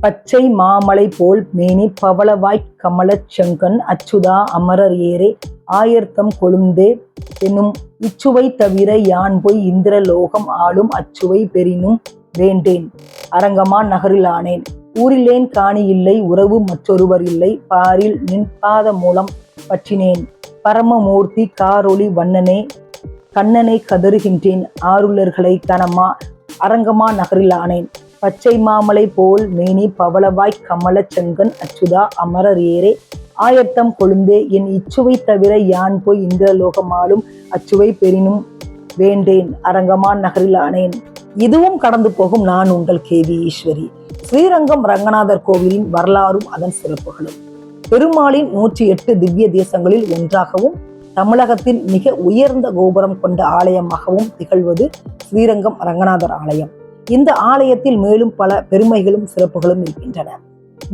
பச்சை மாமலை போல் மேனி பவளவாய்க் கமலச் செங்கண் அச்சுதா அமரர் ஏரே ஆயர்தம் கொழுந்தே என்னும் இச்சுவை தவிர யான்பொய் இந்திரலோகம் ஆளும் அச்சுவை பெறினும் வேண்டேன் அரங்கமா நகரில் ஆனேன். ஊரிலேன் காணி இல்லை உறவு மற்றொருவர் இல்லை பாரில் நின் பாத மூலம் பற்றினேன் பரமமூர்த்தி காரொளி வண்ணனே கண்ணனை கதறுகின்றேன் ஆருளர்களை கனமா அரங்கமா நகரில் ஆனேன். பச்சை மாமலை போல் மேனி பவளவாய்க் கமலச் செங்கண் அச்சுதா அமரர் ஏரே ஆயர்தம் கொழுந்தே என் இச்சுவை தவிர யான் போய் இந்திரலோகமாலும் அச்சுவை பெறினும் வேண்டேன் அரங்கமா நகரில் ஆனேன். இதுவும் கடந்து போகும். நான் உங்கள் கேவி ஈஸ்வரி. ஸ்ரீரங்கம் ரங்கநாதர் கோவிலின் வரலாறும் அதன் சிறப்புகளும். பெருமாளின் 108 திவ்ய தேசங்களில் ஒன்றாகவும் தமிழகத்தின் மிக உயர்ந்த கோபுரம் கொண்ட ஆலயமாகவும் திகழ்வது ஸ்ரீரங்கம் ரங்கநாதர் ஆலயம். இந்த ஆலயத்தில் மேலும் பல பெருமைகளும் சிறப்புகளும் இருக்கின்றன.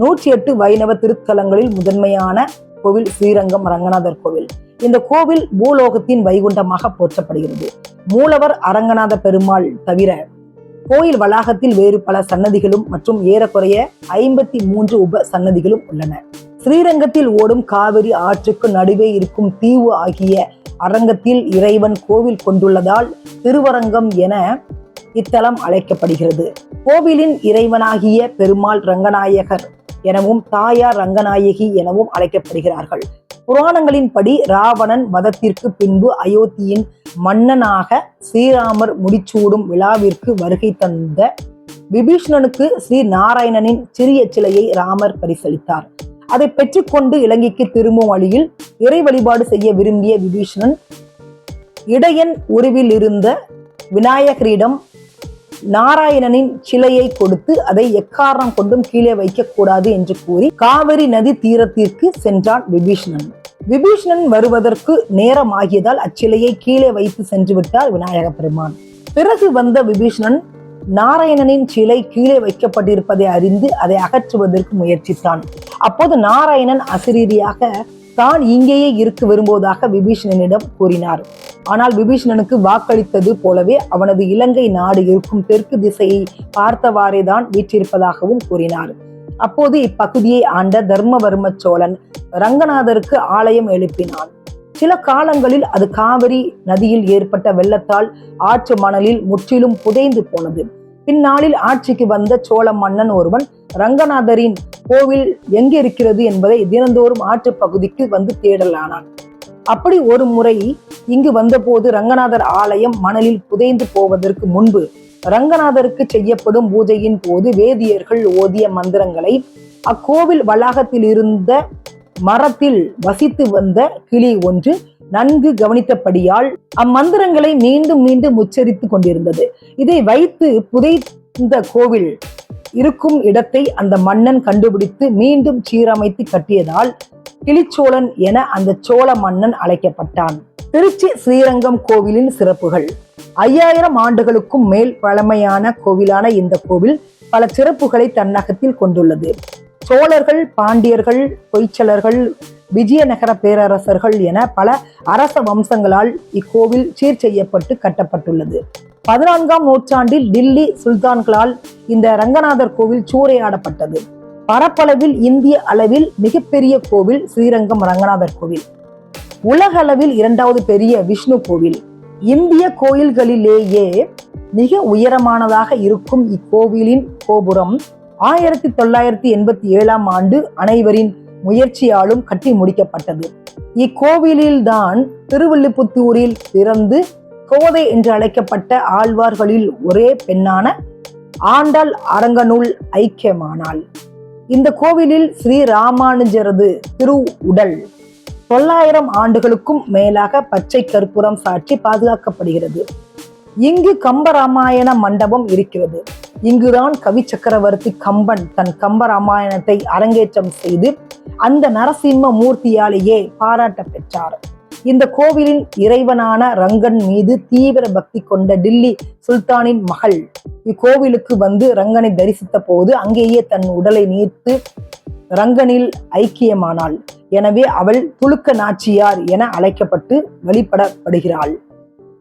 108 வைணவ திருத்தலங்களில் முதன்மையான கோவில் ஸ்ரீரங்கம் ரங்கநாதர் கோவில். இந்த கோவில் பூலோகத்தின் வைகுண்டமாக போற்றப்படுகிறது. மூலவர் அரங்கநாத பெருமாள் தவிர கோயில் வளாகத்தில் வேறு பல சன்னதிகளும் மற்றும் ஏறக்குறைய 53 உப சன்னதிகளும் உள்ளன. ஸ்ரீரங்கத்தில் ஓடும் காவிரி ஆற்றுக்கு நடுவே இருக்கும் தீவு ஆகிய அரங்கத்தில் இறைவன் கோவில் கொண்டுள்ளதால் திருவரங்கம் என இத்தலம் அழைக்கப்படுகிறது. கோவிலின் இறைவனாகிய பெருமாள் ரங்கநாயகர் எனவும் தாயார் ரங்கநாயகி எனவும் அழைக்கப்படுகிறார்கள். புராணங்களின்படி ராவணன் வதத்திற்கு பின்பு அயோத்தியின் மன்னனாக ஸ்ரீராமர் முடிச்சூடும் விழாவிற்கு வருகை தந்த விபீஷணனுக்கு ஸ்ரீ நாராயணனின் சிறிய சிலையை ராமர் பரிசளித்தார். அதை பெற்றுக்கொண்டு இலங்கைக்கு திரும்பும் வழியில் இறை வழிபாடு செய்ய விரும்பிய விபீஷணன் இடையன் உருவில் இருந்த விநாயகரிடம் நாராயணனின் சிலையை கொடுத்து அதை எக்காரணம் கொண்டும் கீழே வைக்க கூடாது என்று கூறி காவிரி நதி தீரத்திற்கு சென்றான் விபீஷணன். விபீஷணன் வருவதற்கு நேரம் ஆகியதால் அச்சிலையை கீழே வைத்து சென்று விட்டார் விநாயக பெருமான். பிறகு வந்த விபீஷணன் நாராயணனின் சிலை கீழே வைக்கப்பட்டிருப்பதை அறிந்து அதை அகற்றுவதற்கு முயற்சித்தான். அப்போது நாராயணன் அசிரீரியாக தான் இங்கேயே இருக்க விரும்புவதாக விபீஷணனிடம் கூறினார். ஆனால் விபீஷணனுக்கு வாக்களித்தது போலவே அவனது இலங்கை நாடு இருக்கும் தெற்கு திசையை பார்த்தவாறே தான் வீற்றிருப்பதாகவும் கூறினார். அப்போது இப்பகுதியை ஆண்ட தர்மவர்ம சோழன் ரங்கநாதருக்கு ஆலயம் எழுப்பினான். சில காலங்களில் அது காவிரி நதியில் ஏற்பட்ட வெள்ளத்தால் ஆற்று மணலில் முற்றிலும் புதைந்து போனது. பின்னாளில் ஆட்சிக்கு வந்த சோழ மன்னன் ஒருவன் ரங்கநாதரின் கோவில் எங்கே இருக்கிறது என்பதை தினந்தோறும் ஆற்று பகுதிக்கு வந்து தேடலானான். அப்படி ஒரு முறை இங்கு வந்தபோது ரங்கநாதர் ஆலயம் மணலில் புதைந்து போவதற்கு முன்பு ரங்கநாதருக்கு செய்யப்படும் பூஜையின் போது வேதியர்கள் ஓதிய மந்திரங்களை அக்கோவில் வளாகத்தில் இருந்த மரத்தில் வசித்து வந்த கிளி ஒன்று நன்கு கவனித்தபடியால் அம்மந்திரங்களை மீண்டும் மீண்டும் உச்சரித்து கொண்டிருந்தது. இதை வைத்து புதைந்த கோவில் இருக்கும் இடத்தை அந்த மன்னன் கண்டுபிடித்து மீண்டும் சீரமைத்து கட்டியதால் கிளிச்சோழன் என அந்த சோழ மன்னன் அழைக்கப்பட்டான். திருச்சி ஸ்ரீரங்கம் கோவிலின் சிறப்புகள். 5000 ஆண்டுகளுக்கும் மேல் பழமையான கோவிலான இந்த கோவில் பல சிறப்புகளை தன்னகத்தில் கொண்டுள்ளது. சோழர்கள், பாண்டியர்கள், பொய்ச்சலர்கள், விஜயநகர பேரரசர்கள் என பல அரச வம்சங்களால் இக்கோவில் சீர் செய்யப்பட்டு கட்டப்பட்டுள்ளது. 14ஆம் நூற்றாண்டில் டில்லி சுல்தான்களால் இந்த ரங்கநாதர் கோவில் சூறையாடப்பட்டது. பரப்பளவில் இந்திய அளவில் மிகப்பெரிய கோவில் ஸ்ரீரங்கம் ரங்கநாதர் கோவில். உலக அளவில் 2வது பெரிய விஷ்ணு கோவில். இந்திய கோயில்களிலேயே மிக உயரமானதாக இருக்கும் இக்கோவிலின் கோபுரம் 1987ஆம் ஆண்டு அனைவரின் முயற்சியாலும் கட்டி முடிக்கப்பட்டது. இக்கோவிலில்தான் திருவில்லிபுத்தூரில் பிறந்து கோதை என்று அழைக்கப்பட்ட ஆழ்வார்களில் ஒரே பெண்ணான ஆண்டாள் அரங்கனுள் ஐக்கியமானாள். இந்த கோவிலில் ஸ்ரீ ராமானுஜரது திரு உடல் 900 ஆண்டுகளுக்கும் மேலாக பச்சை கற்பூரம் சாற்றி பாதுகாக்கப்படுகிறது. இங்கு கம்பராமாயண மண்டபம் இருக்கிறது. இங்குதான் கவி சக்கரவர்த்தி கம்பன் தன் கம்பராமாயணத்தை அரங்கேற்றம் செய்து அந்த நரசிம்ம மூர்த்தியாலேயே பாராட்ட பெற்றார். இந்த கோவிலின் இறைவனான ரங்கன் மீது தீவிர பக்தி கொண்ட டில்லி சுல்தானின் மகள் இக்கோவிலுக்கு வந்து ரங்கனை தரிசித்த போது அங்கேயே தன் உடலை நீர்த்து ரங்கனில் ஐக்கியமானாள். எனவே அவள் துலுக்க நாச்சியார் என அழைக்கப்பட்டு வழிபடப்படுகிறாள்.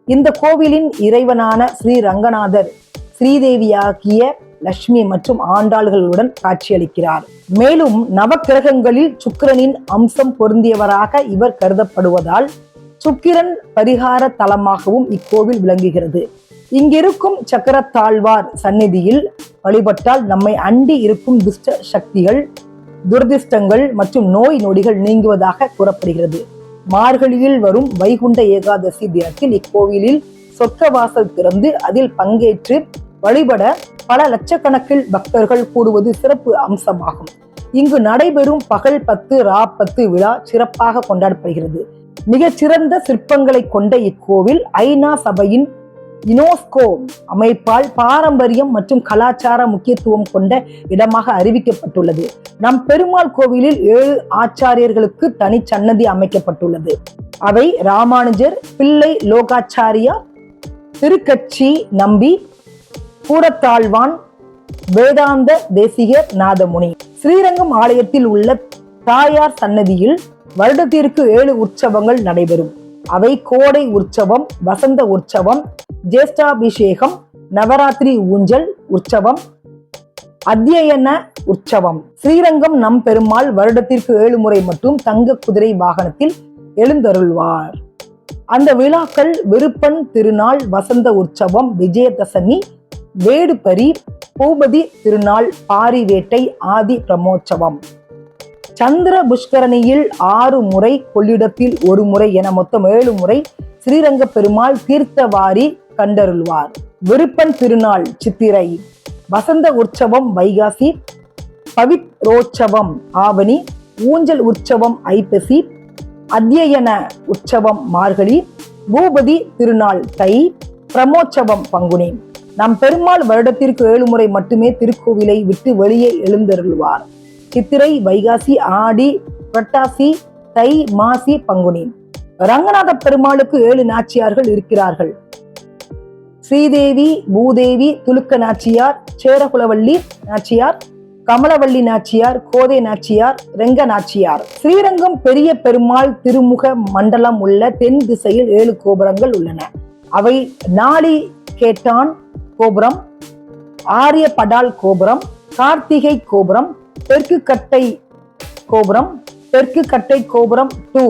இந்த கோவிலின் இறைவனான ஸ்ரீ ரங்கநாதர் ஸ்ரீதேவியாகிய லட்சுமி மற்றும் ஆண்டாள்களுடன் காட்சியளிக்கிறார். மேலும் நவக்கிரகங்களில் சுக்கிரனின் அம்சம் பொருந்தியவராக இவர் கருதப்படுவதால் சுக்கிரன் பரிகார தலமாகவும் இக்கோவில் விளங்குகிறது. இங்கிருக்கும் சக்கரத்தாழ்வார் சந்நிதியில் வழிபட்டால் நம்மை அண்டி இருக்கும் துஷ்ட சக்திகள், துரதிர்ஷ்டங்கள் மற்றும் நோய் நொடிகள் நீங்குவதாக கூறப்படுகிறது. மார்கழியில் வரும் வைகுண்ட ஏகாதசி தினத்தில் இக்கோவிலில் சொர்க்கவாசல் திறந்து அதில் பங்கேற்று வழிபட பல லட்சக்கணக்கில் பக்தர்கள் கூடுவது சிறப்பு அம்சமாகும். இங்கு நடைபெறும் பகல் 10 ரா 10 விழா சிறப்பாக கொண்டாடப்படுகிறது. மிகச்சிறந்த சிற்பங்களை கொண்ட இக்கோவில் ஐநா சபையின் யுனெஸ்கோ அமைப்பால் பாரம்பரியம் மற்றும் கலாச்சார முக்கியத்துவம் கொண்ட இடமாக அறிவிக்கப்பட்டுள்ளது. நம் பெருமாள் கோவிலில் 7 ஆச்சாரியர்களுக்கு தனி சன்னதி அமைக்கப்பட்டுள்ளது. அவை ராமானுஜர், பிள்ளை லோகாச்சாரியார், திருக்கட்சி நம்பி, கூடத்தாழ்வான், வேதாந்த தேசிகர், நாதமுனி. ஸ்ரீரங்கம் ஆலயத்தில் உள்ள தாயார் சன்னதியில் வருடத்திற்கு 7 உற்சவங்கள் நடைபெறும். அவை கோடை உற்சவம், வசந்த உற்சவம், ஜேஷ்டாபிஷேகம், நவராத்திரி ஊஞ்சல் உற்சவம், அத்தியன உற்சவம். ஸ்ரீரங்கம் நம் பெருமாள் வருடத்திற்கு 7 முறை மட்டும் தங்க குதிரை வாகனத்தில் எழுந்தருள்வார். அந்த விழாக்கள் விருப்பன் திருநாள், வசந்த உற்சவம், விஜயதசமி, வேடுபரி, பூபதி திருநாள், பாரிவேட்டை, ஆதி பிரமோற்சவம். சந்திர புஷ்கரணியில் 6 முறை, கொள்ளிடத்தில் 1 முறை என மொத்தம் 7 முறை ஸ்ரீரங்க பெருமாள் தீர்த்தவாரி கண்டருள்வார். விருப்பன் திருநாள் சித்திரை, வசந்த உற்சவம் வைகாசி, பவித்ரோற்சவம் ஆவணி, ஊஞ்சல் உற்சவம் ஐப்பசி, அத்தியன உற்சவம் மார்கழி, பூபதி திருநாள் தை, பிரமோற்சவம் பங்குனி. நம் பெருமாள் வருடத்திற்கு 7 முறை மட்டுமே திருக்கோவிலை விட்டு வெளியே எழுந்தருள்வார். சித்திரை, வைகாசி, ஆடி, புரட்டாசி, தை, மாசி, பங்குனி. ரங்கநாத பெருமாளுக்கு 7 நாச்சியார்கள் இருக்கிறார்கள். ஸ்ரீதேவி, பூதேவி, துலுக்க நாச்சியார், சேரகுலவள்ளி நாச்சியார், கமலவள்ளி நாச்சியார், கோதை நாச்சியார், ரெங்க நாச்சியார். ஸ்ரீரங்கம் பெரிய பெருமாள் திருமுக மண்டலம் உள்ள தென் திசையில் 7 கோபுரங்கள் உள்ளன. அவை நாளி கேட்டான் கோபுரம், ஆரிய படால் கோபுரம், கார்த்திகை கோபுரம், தெற்கு கட்டை கோபுரம், தெற்கு கட்டை கோபுரம் 2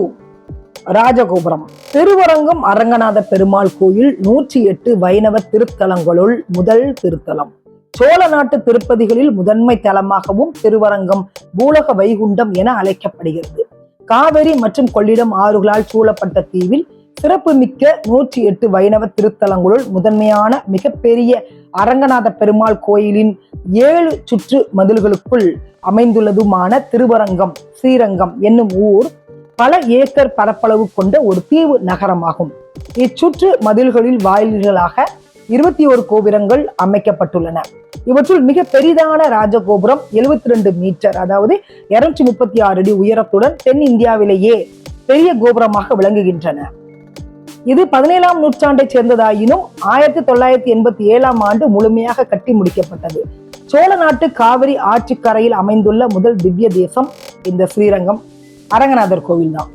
ராஜகோபுரம். திருவரங்கம் அரங்கநாத பெருமாள் கோயில் 108 வைணவ திருத்தலங்களுள் முதல் திருத்தலம். சோழ நாட்டு திருப்பதிகளில் முதன்மை தலமாகவும் திருவரங்கம் பூலக வைகுண்டம் என அழைக்கப்படுகிறது. காவிரி மற்றும் கொள்ளிடம் ஆறுகளால் சூழப்பட்ட தீவில் சிறப்பு மிக்க 108 வைணவ திருத்தலங்களுள் முதன்மையான மிகப்பெரிய அரங்கநாத பெருமாள் கோயிலின் 7 சுற்று மதில்களுக்குள் அமைந்துள்ளதுமான திருவரங்கம் ஸ்ரீரங்கம் என்னும் ஊர் பல ஏக்கர் பரப்பளவு கொண்ட ஒரு தீவு நகரமாகும். இச்சுற்று மதில்களில் வாயில்களாக 21 கோபுரங்கள் அமைக்கப்பட்டுள்ளன. இவற்றுள் மிக பெரிதான ராஜகோபுரம் 72 மீட்டர், அதாவது 236 அடி உயரத்துடன் தென் இந்தியாவிலேயே பெரிய கோபுரமாக விளங்குகின்றன. இது 17ஆம் நூற்றாண்டை சேர்ந்ததாயினும் 1987ஆம் ஆண்டு முழுமையாக கட்டி முடிக்கப்பட்டது. சோழ நாட்டு காவிரி ஆற்றுக்கரையில் அமைந்துள்ள முதல் திவ்ய தேசம் இந்த ஸ்ரீரங்கம் அரங்கநாதர் கோவில் தான்.